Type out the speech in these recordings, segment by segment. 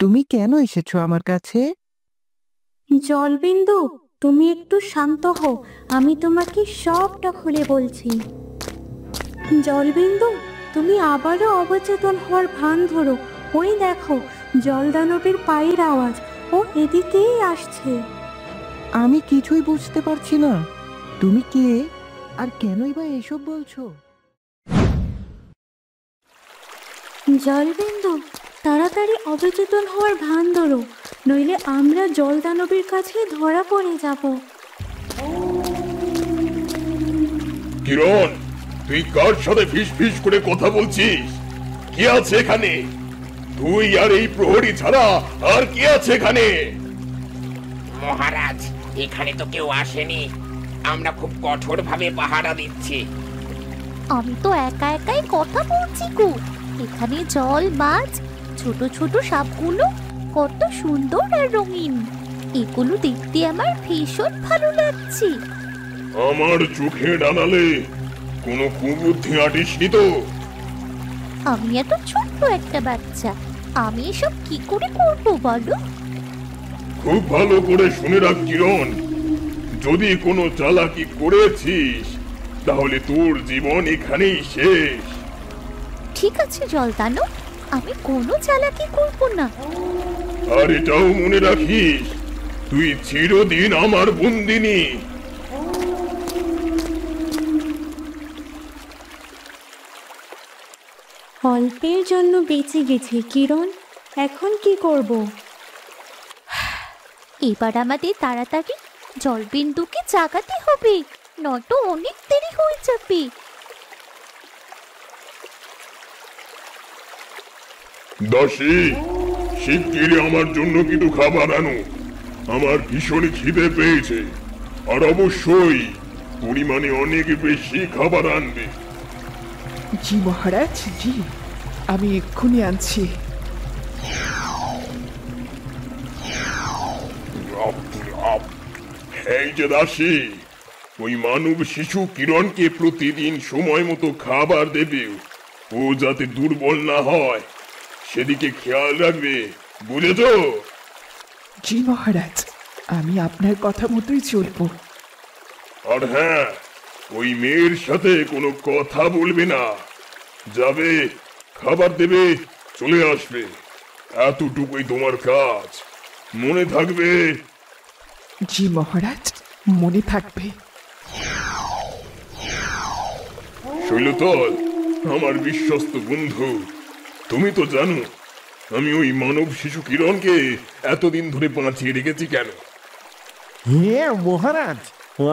তুমি কেন এসেছো আমার কাছে? জলবিন্দু, তুমি একটু শান্ত হও। আমি তোমাকে সবটা খুলে বলছি। জলবিন্দু, তুমি আবারও অবচেতন হওয়ার ভান ধরো। ওই দেখো, জলদানবের পায়ের আওয়াজ। ও এদিকেই আসছে। আমি কিছুই বুঝতে পারছি না। তুমি কে, আর কেনই বা এসব বলছো? জলবিন্দু, তাড়াতাড়ি অবচেতন হওয়ার ভান ধরো, নইলে আমরা জলদানবের কাছে ধরা পড়ে যাব। কিরণ, তুই কার সাথে ফিস ফিস করে কথা বলছিস? কে আছে এখানে? তুই আর এই প্রহরী ছাড়া আর কে আছে এখানে? মহারাজ, এখানে তো কেউ আসেনি। আমরা খুব কঠোরভাবে পাহারা দিচ্ছি। আমি তো একা একাই কথা বলছি গো। এখানে জল, মাছ, ছোট ছোট সাপগুলো কত সুন্দর আর রঙিন। এগুলো দেখতে আমার ভীষণ ভালো লাগছে। আমার চোখে ডানালে কোনো কুবুদ্ধি আটিসনি তো? আমি এত ছোট্ট একটা বাচ্চা, আমি এসব কি করে করবো বলো? খুব ভালো করে শুনে রাখ কিরণ, যদি কোনো চালাকি করেছিস তাহলে তোর জীবন এখানেই শেষ। ঠিক আছে জলদানব, আমি কোনো চালাকি করবো না। আর এটাও মনে রাখিস, তুই চিরদিন আমার বন্দিনী। অল্পের জন্য বেঁচে গেছে কিরণ, এখন কি করব? এবার আমাদের তাড়াতাড়ি জলবিন্দুকে জাগাতে হবে, নয়তো অনেক দেরি হয়ে যাবে। দাসী, শিগগিরই আমার জন্য কিছু খাবার আনো। আমার ভীষণ খিদে পেয়েছে, আর অবশ্যই পরিমাণে অনেক বেশি খাবার আনবে। জি মহারাজ, জি, আমি এক্ষুনি আনছি। এই যে দাসী, ওই মানব শিশু কিরণকে প্রতিদিন সময় মতো খাবার দেবে। ও যাতে দুর্বল না হয় সেদিকে খেয়াল রাখবে, বুঝেছো? জি মহারাজ, আমি আপনার কথা মতোই চলবো। আর হ্যাঁ, ওই মেয়ের সাথে কোনো কথা বলবে না। যাবে, খাবার দেবে, চলে আসবে। এতটুকুই তোমার কাজ, মনে থাকবে? জি মহারাজ, মনে থাকবে। শৈলতল, আমার বিশ্বস্ত বন্ধু, তুমি তো জানো আমি ওই মানব শিশু কিরণকে এতদিন ধরে বাঁচিয়ে রেখেছি কেন? হ্যাঁ মহারাজ,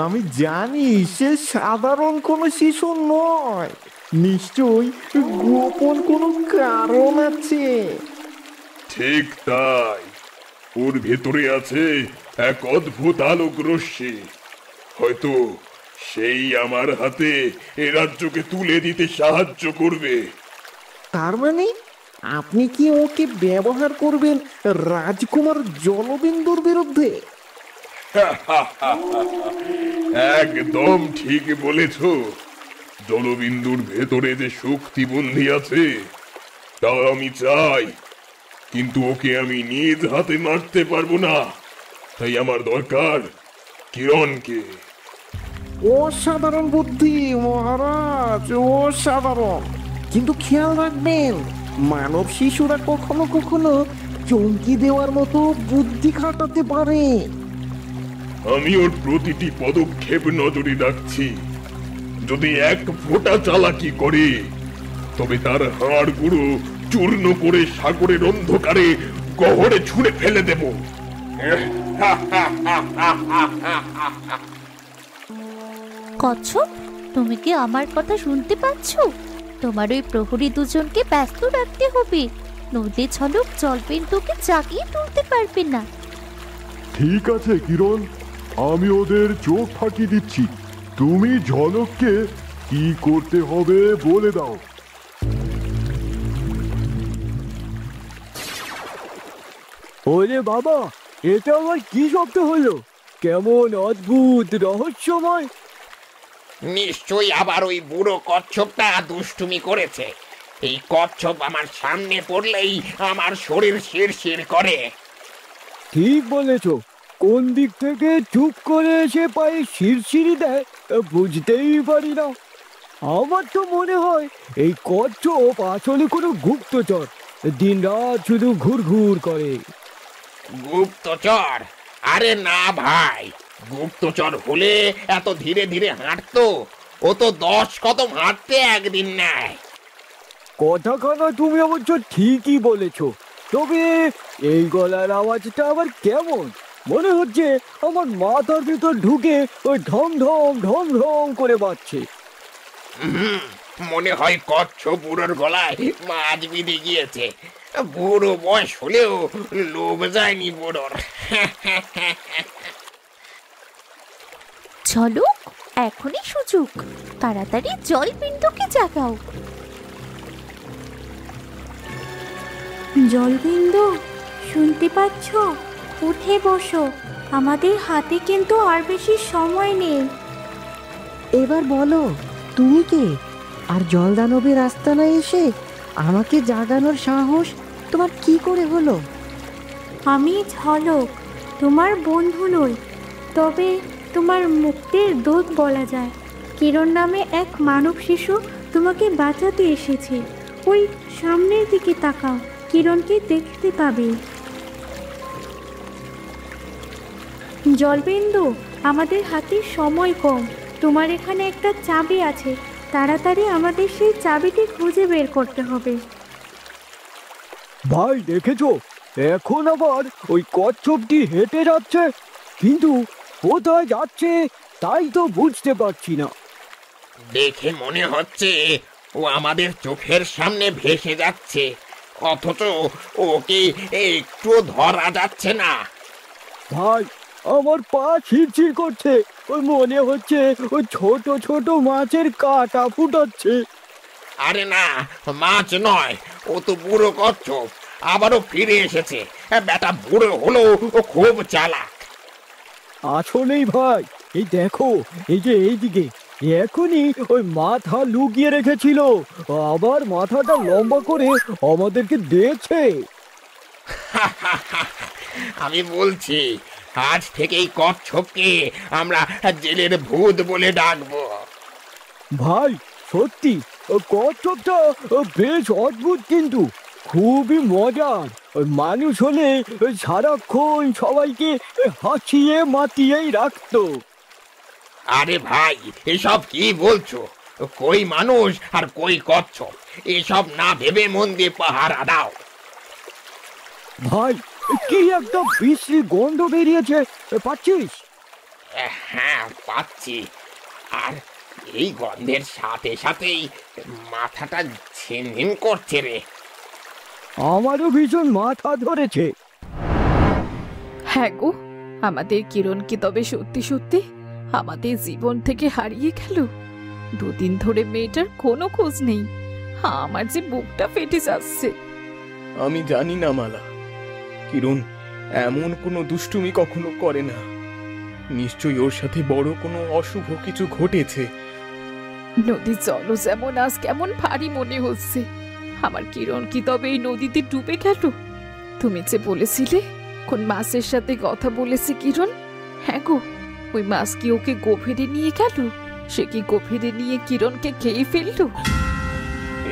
আমি জানি সে সাধারণ কোনো শিশু নয়। নিশ্চয়ই গোপন কোনো কারণ আছে। ঠিক তাই, ওর ভেতরে আছে এক অদ্ভুত আলোক রশ্মি। হয়তো সেই আমার হাতে এ রাজ্যকে তুলে দিতে সাহায্য করবে। তার মানে আপনি কি ওকে ব্যবহার করবেন রাজকুমার জলবিন্দুর বিরুদ্ধে? একদম ঠিক বলেছ। জলবিন্দুর ভেতরে যে শক্তি বন্দী আছে তা আমি চাই, কিন্তু ওকে আমি নিজ হাতে মারতে পারবো না। তাই আমার দরকার কিরণকে। অসাধারণ বুদ্ধি মহারাজ, অসাধারণ। কিন্তু খেয়াল রাখবেন, মানব শিশুরা কখনো কখনো চমকি দেওয়ার মতো বুদ্ধি খাটাতে পারে। আমি ওর প্রতিটি পদক্ষেপ নজরে রাখছি। যদি এক ফোঁটা চালাকি করে তবে তার হাড় গুঁড়ো চূর্ণ করে সাগরের অন্ধকারে গহরে ছুঁড়ে ফেলে দেব। কচ্ছপ, তুমি কি আমার কথা শুনতে পাচ্ছ? তোমার ওই প্রহরী দুজনকে ব্যস্ত রাখতে হবে, নদী ঝলক জলবিন্দুকে জাগিয়ে তুলতে পারবে না। ঠিক আছে কিরণ, আমি ওদের চোখ ফাঁকি দিচ্ছি। তুমি ঝলককে কি করতে হবে বলে দাও। ওরে বাবা, এটা আবার কি শব্দ হলো? কেমন অদ্ভুত রহস্যময়। নিশ্চয়ই আবার ওই বুড়ো কচ্ছপটা দুষ্টুমি করেছে। এই কচ্ছপ আমার সামনে পড়লেই আমার শরীর শিরশির করে। ঠিক বলেছ, কোন দিক থেকে চুপ করে এসে পায়ে শিরশিরি দেয় বুঝতেই পারি না। আমার তো মনে হয় এই কচ্ছপ আসলে কোনো গুপ্তচর, দিনরাত শুধু ঘুরঘুর করে। গুপ্তচর? আরে না ভাই, গুপ্তচর হলে এত ধীরে ধীরে হাঁটতো? ও তো 10 কদম হাঁটতে একদিন নেয়। কথাখানা তুমি অবশ্য ঠিকই বলেছ, তবে এই গলার আওয়াজটা আবার কেমন? মনে হচ্ছে আমার মাথার ভিতর ঢুকে ওই ঢম ঢম ঢম ঢম করে বাজছে। মনে হয় কচ্ছপ বুড়োর গলায় মাছ বিঁধে গিয়েছে। বুড়ো বয়স হলেও লোভ যায়নি বুড়োর। চলো, এখনই সুযোগ, তাড়াতাড়ি জলবিন্দুকে জাগাও। জলবিন্দু, শুনতে পাচ্ছ? উঠে বসো, আমাদের হাতে কিন্তু আর বেশি সময় নেই। এবার বলো, তুমি কে? আর জলদানবের আস্তানায় এসে আমাকে জাগানোর সাহস তোমার কি করে হলো? আমি ঝলক, তোমার বন্ধু নই, তবে তোমার মুক্তির দূত বলা যায়। কিরণ নামে এক মানব শিশু তোমাকে বাঁচাতে এসেছে। ওই সামনের দিকে তাকাও, কিরণকে দেখতে পাবে। জলবিন্দু, আমাদের হাতে সময় কম, তোমার এখানে একটা চাবি আছে, তাড়াতাড়ি আমাদের সেই চাবিটি খুঁজে বের করতে হবে। ভাই দেখেছো, এখন আবার ওই কচ্ছপটি হেঁটে যাচ্ছে, কিন্তু কোথায় যাচ্ছে তাই তো বুঝতে পারছি না। দেখে মনে হচ্ছে ও আমাদের চোখের সামনে ভেসে যাচ্ছে, অথচ ওকে একটু ধরা যাচ্ছে না। ভাই, আমার পা ছিড়ছিড় করছে, ওই মনে হচ্ছে ওই ছোট ছোট মাছের কাঁটা ফুটাচ্ছে। আরে না, মাছ নয়, ও তো বুড়ো কচ্ছপ, আবারও ফিরে এসেছে। বেটা বুড়ো হলো ও খুব চালাক। আসলেই ভাই, এই দেখো, এই যে এইদিকে এখনই ওই মাথা লুকিয়ে রেখেছিল, আবার মাথাটা লম্বা করে আমাদেরকে দেখছে। আমি বলছি, আজ থেকেই কচ্ছপকে আমরা জেলের ভূত বলে ডাকবো। ভাই সত্যি, কচ্ছপটা বেশ অদ্ভুত, কিন্তু খুবই মজার। মানুষ হলে সারাক্ষণ সবাইকে হাসিয়ে মাতিয়েই রাখতো। আরে ভাই, এসব কি বলছো? কই মানুষ আর কই কচ্ছপ? এসব না ভেবে মন দিয়ে পাহারা দাও। ভাই, কি একটা বিশ্রী গন্ধ বেরিয়েছে, পাচ্ছিস? হ্যাঁ, পাচ্ছি। আর এই গন্ধের সাথে সাথেই মাথাটা ঝিনঝিন করছে রে। আমারও ভীষণ মাথা ধরেছে। হ্যাঁ গো, আমাদের কিরণ কি তবে সত্যি সত্যি আমাদের জীবন থেকে হারিয়ে গেল? 2 দিন ধরে মেয়েটার কোনো খোঁজ নেই। আমার যে বুকটা ফেটে যাচ্ছে। আমি জানি না মালা, কিরণ এমন কোনো দুষ্টুমি কখনো করে না। নিশ্চয়ই ওর সাথে বড় কোনো অশুভ কিছু ঘটেছে। নদীর জলও যেমন আজ কেমন ভারী মনে হচ্ছে। আমার কিরণ কি তবে এই নদীতে ডুবে গেল? তুমি যে বলেছিলে কোন মাছের সাথে কথা বলেছে কিরণ, হ্যাঁ গো, ওই মাছ কি ওকে গভীরে নিয়ে গেল? সে কি গভীরে নিয়ে কিরণকে খেয়ে ফেললো?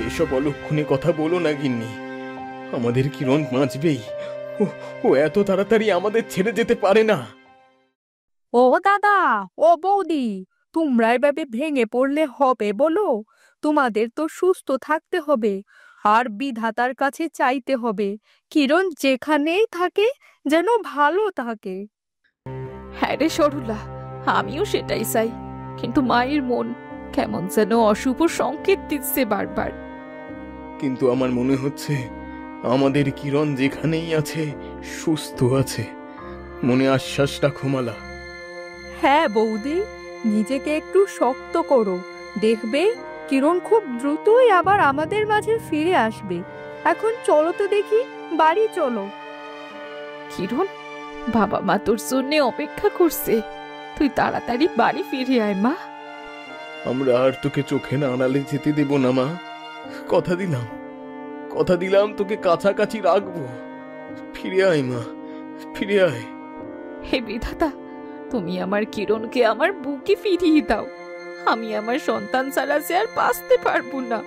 এইসব অলক্ষণে কথা বলো না গিন্নি, আমাদের কিরণ বাঁচবেই। ও এত তাড়াতাড়ি আমাদের ছেড়ে যেতে পারে না। ও দাদা, ও বৌদি, তোমরা এভাবে ভেঙে পড়লে হবে বলো? তোমাদের তো সুস্থ থাকতে হবে, আর বিধাতার কাছে চাইতে হবে কিরণ যেখানেই থাকে যেন ভালো থাকে। হ্যাঁ রে সরলা, আমিও সেটাই চাই, কিন্তু মায়ের মন কেমন যেন অশুভ সংকেত দিচ্ছে বারবার। কিন্তু আমার মনে হচ্ছে আমাদের কিরণ যেখানেই আছে সুস্থ আছে। মনে আশ্বাস রাখো মালা। হ্যাঁ বৌদি, নিজেকে একটু শক্ত করো, দেখবে কিরণ খুব দ্রুতই আবার আমাদের মাঝে ফিরে আসবে। এখন চলো তো দেখি, বাড়ি চলো। কিরণ, বাবা মা তোর জন্য অপেক্ষা করছে, তুই তাড়াতাড়ি বাড়ি ফিরে আয় মা। আমরা আর তোকে চোখে না আড়ালে যেতে দেব না মা, কথা দিলাম। কথা দিলাম তোকে কাছাকাছি রাখবো। ফিরে আয় মা, ফিরে আয়। হে বিধাতা, তুমি আমার কিরণকে আমার বুকে ফিরিয়ে দাও। আমি আমার সন্তান ছাড়া সে আর বাঁচতে পারবো না।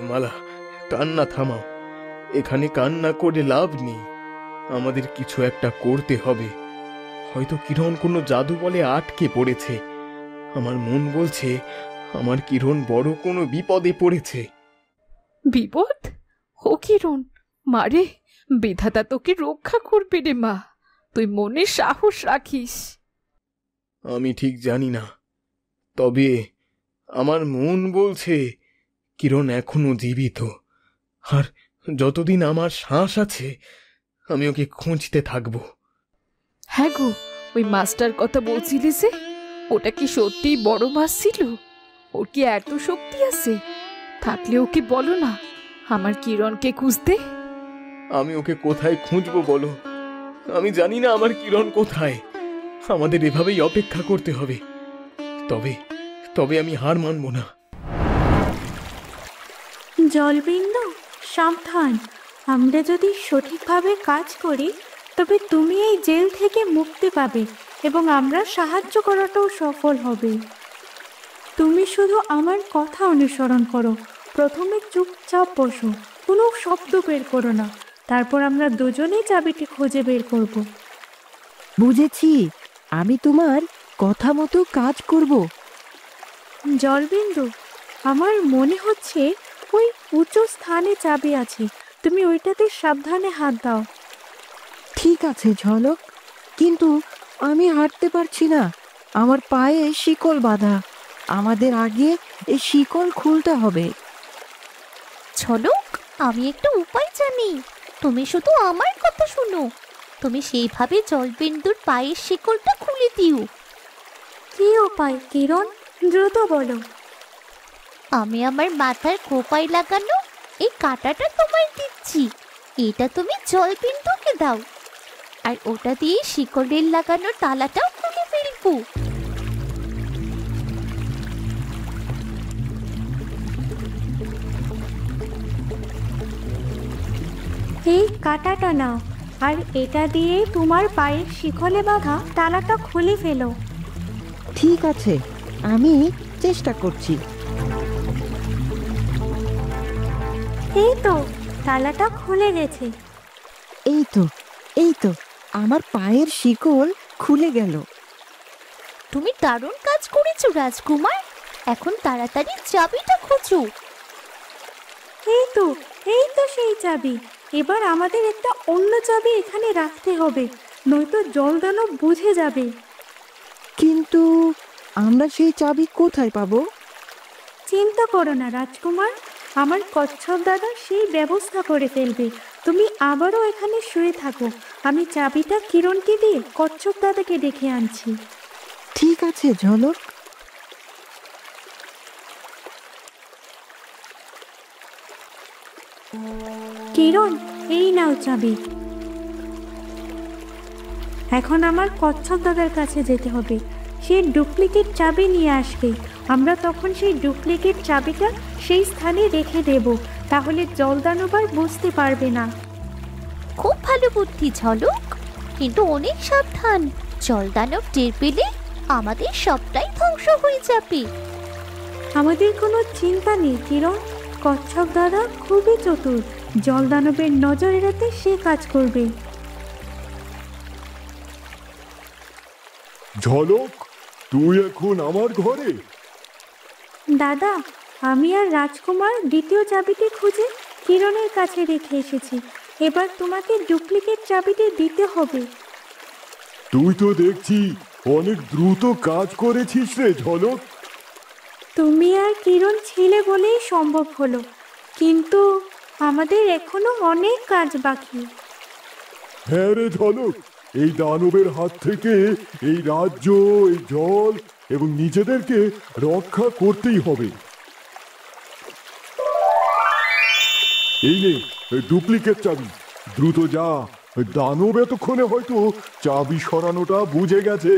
মালা, কান্না থামাও। এখানে কান্না করে লাভ নেই। আমাদের কিছু একটা করতে হবে। হয়তো কিরণ কোনো জাদু বলে আটকে পড়েছে। আমার মন বলছে আমার কিরণ বড় কোনো বিপদে পড়েছে। বিপদ? ও কিরণ, মারে, বিধাতা তোকে রক্ষা করবে রে মা। তুই মনে সাহস রাখিস। আমি ঠিক জানি না, তবে আমার মন বলছে কিরণ এখনো জীবিত। আর যতদিন আমার শ্বাস আছে আমি ওকে খুঁজতে থাকবো। হ্যাঁ গো, ওই মাছটার কথা বলছিলি যে, ওটা কি সত্যি বড় মাছ ছিল? ওর কি এত শক্তি আছে? থাকলে ওকে বলো না আমার কিরণকে খুঁজতে। আমি ওকে কোথায় খুঁজবো বলো? আমি জানি না আমার কিরণ কোথায়। আমাদের এভাবেই অপেক্ষা করতে হবে। তবে তবে আমি হার মানবো না। জলবিন্দু, সাবধান। আমরা যদি সঠিকভাবে কাজ করি তবে তুমি এই জেল থেকে মুক্তি পাবে এবং আমরা সাহায্য করাটাও সফল হবে। তুমি শুধু আমার কথা অনুসরণ করো। প্রথমে চুপচাপ বসো, কোনো শব্দ বের করো না। তারপর আমরা দুজনেই চাবিটি খুঁজে বের করব। বুঝেছি, আমি তোমার কথা মতো কাজ করব। জলবিন্দু, আমার মনে হচ্ছে ওই উঁচু স্থানে চাবি আছে। তুমি ওইটাতে সাবধানে হাত দাও। ঠিক আছে ঝলক, কিন্তু আমি হাঁটতে পারছি না। আমার পায়ে শিকল বাঁধা। আমাদের আগে এই শিকল খুলতে হবে। ঝলক, আমি একটা উপায় জানি। তুমি শুধু আমার কথা শোনো। তুমি সেইভাবে জলবিন্দুর পায়ের শিকলটা খুলে দিও। কি উপায় কিরণ? দ্রুত বলো। আমি আমার মাথার খোপায় লাগানো এই কাঁটাটা তোমায় দিচ্ছি। এটা তুমি জলবিন্দুকে দাও, আর ওটা দিয়ে শিকলের লাগানো তালাটাও খুলে ফেলবো। এই কাঁটাটা নাও, আর এটা দিয়ে তোমার পায়ের শিকলে বাঁধা তালাটা খুলে ফেলো। ঠিক আছে, আমি চেষ্টা করছি। এই তো, তালাটা খুলে গেছে। এই তো আমার পায়ের শিকল খুলে গেল। তুমি দারুণ কাজ করেছো রাজকুমার। এখন তাড়াতাড়ি চাবিটা খোঁজো। এই তো সেই চাবি। এবার আমাদের একটা অন্য চাবি এখানে রাখতে হবে, নয়তো জলদানব বুঝে যাবে। কিন্তু আমরা সেই চাবি কোথায় পাবো? চিন্তা করো না রাজকুমার, আমার কচ্ছপ দাদা সেই ব্যবস্থা করে ফেলবে। তুমি আবারও এখানে শুয়ে থাকো। আমি চাবিটা কিরণকে দিয়ে কচ্ছপ দাদাকে ডেকে আনছি। ঠিক আছে ঝলক। কিরণ, এই নাও চাবি। এখন আমার কচ্ছপ দাদার কাছে যেতে হবে। সে ডুপ্লিকেট চাবি নিয়ে আসবে। আমরা তখন সেই ডুপ্লিকেট চাবিটা সেই স্থানে রেখে দেব। তাহলে জলদানব আর বুঝতে পারবে না। খুব ভালো বুদ্ধি ঝলক, কিন্তু অনেক সাবধান। জলদানব টের পেলে আমাদের সবটাই ধ্বংস হয়ে যাবে। আমাদের কোনো চিন্তা নেই কিরণ। কচ্ছপ দাদা খুবই চতুর। জলদানবের নজর এড়াতে সে কাজ করবে। ঝলক, তুই এখন আমার ঘরে? দাদা, আমি আর রাজকুমার দ্বিতীয় চাবিটি খুঁজে কিরণের কাছে রেখে এসেছি। এবার তোমাকে ডুপ্লিকেট চাবিটি দিতে হবে। তুই তো দেখছি অনেক দ্রুত কাজ করেছিস রে ঝলক। তুমি আর কিরণ ছিলে বলেই সম্ভব হলো, কিন্তু আমাদের এখনো অনেক কাজ বাকি। হ্যাঁ রে ঝলক, এই দানবের হাত থেকে এই রাজ্য, এই জল এবং নিজেদেরকে রক্ষা করতেই হবে। এই নে ডুপ্লিকেট চাবি, দ্রুত যা। দানব এতক্ষণে হয়তো চাবি সরানোটা বুঝে গেছে।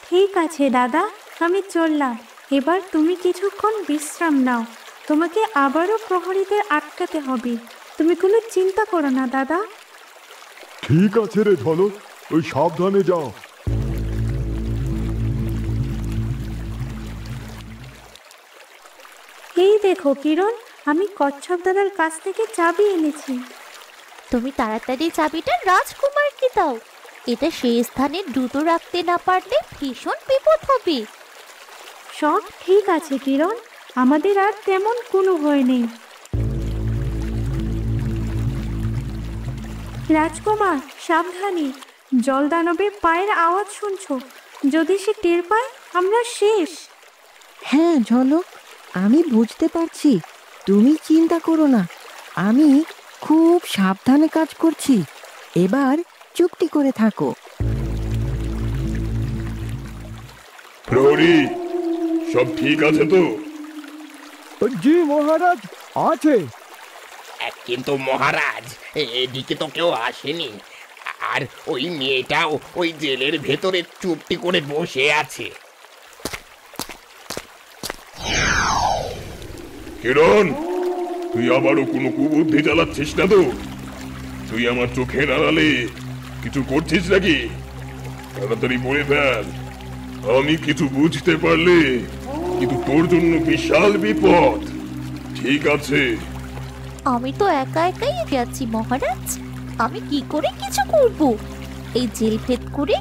ঠিক আছে দাদা, আমি চললাম। এবার তুমি কিছুক্ষণ বিশ্রাম নাও। তোমাকে আবারও প্রহরীদের আটকাতে হবে। তুমি কোনো চিন্তা করো না দাদা। ঠিক আছে রে ঝলক, ওই সাবধানে যাও। এই দেখো কিরণ, আমি কচ্ছপ দাদার কাছ থেকে চাবি এনেছি। তুমি তাড়াতাড়ি চাবিটা রাজকুমারকে দাও। এটা সেই স্থানে দ্রুত রাখতে না পারলে ভীষণ বিপদ হবে। সব ঠিক আছে কিরণ, আমাদের আর তেমন কোনো ভয় নেই। রাজকুমার সাবধানে, জলদানবের পায়ের আওয়াজ শুনছো, যদি সে টের পায় আমরা শেষ। হ্যাঁ ঝলক, আমি বুঝতে পারছি, তুমি চিন্তা করো না, আমি খুব সাবধানে কাজ করছি। এবার চুপটি করে থাকো। প্রহরী, সব ঠিক আছে তো? জি মহারাজ, আছে। কিন্তু মহারাজ, এদিকে তো কেউ আসেনি, আর ওই মেয়েটাও ওই জেলের ভেতরে চুপটি করে বসে আছে। কিরণ, তুই আবারও কোনো কুবুদ্ধি চালাচ্ছিস না তো? তুই আমার চোখের আড়ালে কিছু করছিস নাকি? তাড়াতাড়ি বলে ফেল, আমি কিছু বুঝতে পারলে কিন্তু তোর জন্য বিশাল বিপদ। ঠিক আছে? আমি তো একা একাই যাচ্ছি মহারাজ, আমি কি করে কিছু করব? এই জেল ভেদ করে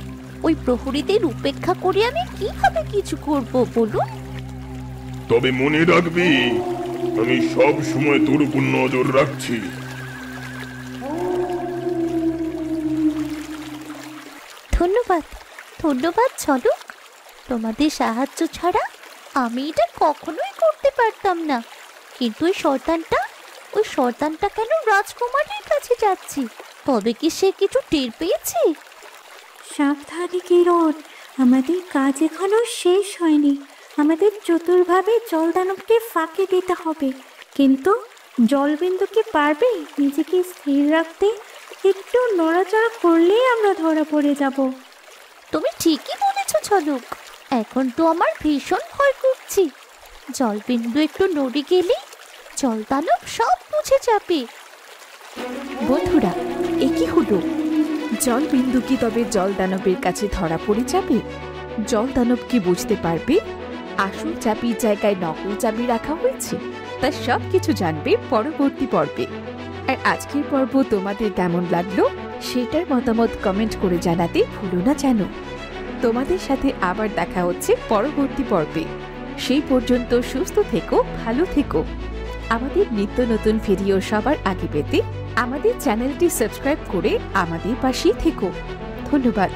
ওই প্রহরীদের উপেক্ষা করে আমি কিভাবে কিছু করব বলুন? তবে মনে রাখবি, আমি সব সময় তোর উপর নজর রাখছি। ধন্যবাদ, ধন্যবাদ ঝলক। তোমাদের সাহায্য ছাড়া আমি এটা কখনোই করতে পারতাম না। কিন্তু ওই শয়তানটা কেন রাজকুমারের কাছে যাচ্ছে? তবে কি সে কিছু টের পেয়েছে? সাবধানে কিরণ, আমাদের কাজ এখনো শেষ হয়নি। আমাদের চতুরভাবে জলদানবকে ফাঁকি দিতে হবে। কিন্তু জলবিন্দু কি পারবে নিজেকে স্থির রাখতে? একটু নড়াচড়া করলেই আমরা ধরা পড়ে যাব। তুমি ঠিকই বলেছ ঝলক, এখন তো আমার ভীষণ ভয় করছে। জলবিন্দু একটু নড়ে গেলে জলদানব সব বুঝে যাবে। বন্ধুরা, এ কি হলো? জলবিন্দু কি তবে জলদানবের কাছে ধরা পড়ে যাবে? জলদানব কি বুঝতে পারবে আসল চাবির জায়গায় নকল চাবি রাখা হয়েছে? তা সব কিছু জানবে পরবর্তী পর্বে। আর আজকের পর্ব তোমাদের কেমন লাগলো সেটার মতামত কমেন্ট করে জানাতে ভুলো না যেন। তোমাদের সাথে আবার দেখা হচ্ছে পরবর্তী পর্বে। সেই পর্যন্ত সুস্থ থেকো, ভালো থেকো। আমাদের নিত্য নতুন ভিডিও সবার আগে পেতে আমাদের চ্যানেলটি সাবস্ক্রাইব করে আমাদের পাশেই থেকো। ধন্যবাদ।